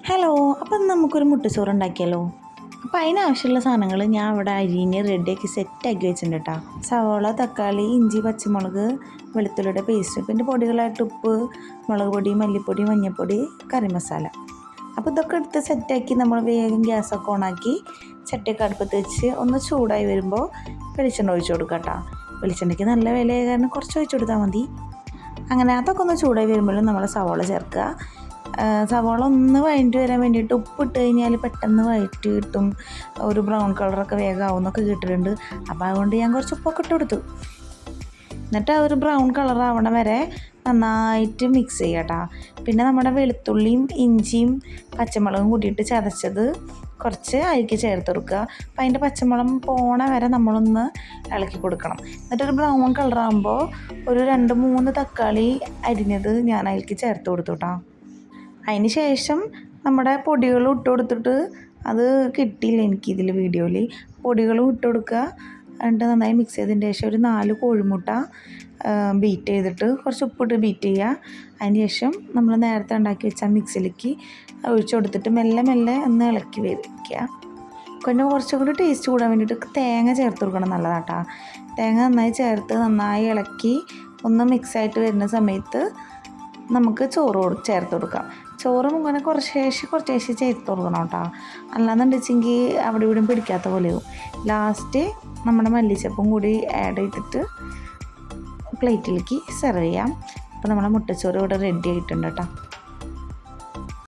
Hello, അപ്പം നമുക്കൊരു മുട്ടച്ചോറ് ഉണ്ടാക്കിയാലോ? അപ്പോൾ അതിനാവശ്യമുള്ള സാധനങ്ങൾ ഞാൻ ഇവിടെ അരിഞ്ഞ് റെഡിയാക്കി സെറ്റാക്കി വെച്ചിട്ടുണ്ട് കേട്ടോ. സവോള, തക്കാളി, ഇഞ്ചി, പച്ചമുളക്, വെളുത്തുള്ളിയുടെ പേസ്റ്റ്, പിന്നെ പൊടികളായിട്ട് ഉപ്പ്, മുളക് പൊടി, മല്ലിപ്പൊടി, മഞ്ഞൾപ്പൊടി, കറി മസാല. അപ്പോൾ ഇതൊക്കെ എടുത്ത് സെറ്റാക്കി നമ്മൾ വേഗം ഗ്യാസൊക്കെ ഓണാക്കി ചട്ടിയൊക്കെ അടുപ്പത്ത് വെച്ച് ഒന്ന് ചൂടായി വരുമ്പോൾ വെളിച്ചെണ്ണ ഒഴിച്ച് കൊടുക്കാം കേട്ടോ. വെളിച്ചെണ്ണയ്ക്ക് നല്ല വിലയായ കാരണം കുറച്ച് ഒഴിച്ച് കൊടുത്താൽ മതി. അങ്ങനെ അതൊക്കെ ഒന്ന് ചൂടായി വരുമ്പോഴും നമ്മൾ സവോള ചേർക്കുക. സവോള ഒന്ന് വഴറ്റി വരാൻ വേണ്ടിയിട്ട് ഉപ്പിട്ട് കഴിഞ്ഞാൽ പെട്ടെന്ന് വഴറ്റി കിട്ടും, ഒരു ബ്രൗൺ കളറൊക്കെ വേഗം ആവുമെന്നൊക്കെ കേട്ടിട്ടുണ്ട്. അപ്പോൾ അതുകൊണ്ട് ഞാൻ കുറച്ച് ഉപ്പൊക്കെ ഇട്ട് കൊടുത്തു. എന്നിട്ട് ആ ഒരു ബ്രൗൺ കളർ ആവണ വരെ നന്നായിട്ട് മിക്സ് ചെയ്യുക കേട്ടോ. പിന്നെ നമ്മുടെ വെളുത്തുള്ളിയും ഇഞ്ചിയും പച്ചമുളകും കൂട്ടിയിട്ട് ചതച്ചത് കുറച്ച് അതിലേക്ക് ചേർത്ത് കൊടുക്കുക. അപ്പം അതിൻ്റെ പച്ചമുളക് പോണ വരെ നമ്മളൊന്ന് ഇളക്കി കൊടുക്കണം. എന്നിട്ടൊരു ബ്രൗൺ കളറാകുമ്പോൾ ഒരു 2-3 തക്കാളി അരിഞ്ഞത് ഞാൻ അതിലേക്ക് ചേർത്ത് കൊടുത്തു കേട്ടോ. അതിന് ശേഷം നമ്മുടെ പൊടികളും ഇട്ട് കൊടുത്തിട്ട്, അത് കിട്ടിയില്ല എനിക്കിതിൽ വീഡിയോയിൽ, പൊടികളും ഇട്ട് കൊടുക്കുക. എന്നിട്ട് നന്നായി മിക്സ് ചെയ്തതിന് ശേഷം ഒരു 4 കോഴിമുട്ട ബീറ്റ് ചെയ്തിട്ട് കുറച്ച് ഉപ്പിട്ട് ബീറ്റ് ചെയ്യുക. അതിന് ശേഷം നമ്മൾ നേരത്തെ ഉണ്ടാക്കി വെച്ച മിക്സിലേക്ക് ഒഴിച്ചു കൊടുത്തിട്ട് മെല്ലെ മെല്ലെ ഒന്ന് ഇളക്കി വയ്ക്കുക. പിന്നെ കുറച്ചും കൂടി ടേസ്റ്റ് കൂടാൻ വേണ്ടിയിട്ട് തേങ്ങ ചേർത്ത് കൊടുക്കണം, നല്ലതാട്ടോ. തേങ്ങ നന്നായി ചേർത്ത് നന്നായി ഇളക്കി ഒന്ന് മിക്സായിട്ട് വരുന്ന സമയത്ത് നമുക്ക് ചോറ് ചേർത്ത് കൊടുക്കാം. ചോറും ഇങ്ങനെ കുറച്ചേശ്ശെ ചേർത്ത് കൊടുക്കണം കേട്ടോ. അല്ലാന്നുണ്ടെച്ചെങ്കിൽ അവിടെ ഇവിടെ പിടിക്കാത്ത പോലെയാവും. ലാസ്റ്റ് നമ്മുടെ മല്ലിച്ചപ്പും കൂടി ആഡ് ചെയ്തിട്ട് പ്ലേറ്റിലേക്ക് സെർവ് ചെയ്യാം. അപ്പോൾ നമ്മുടെ മുട്ടച്ചോറ് ഇവിടെ റെഡി ആയിട്ടുണ്ട് കേട്ടോ.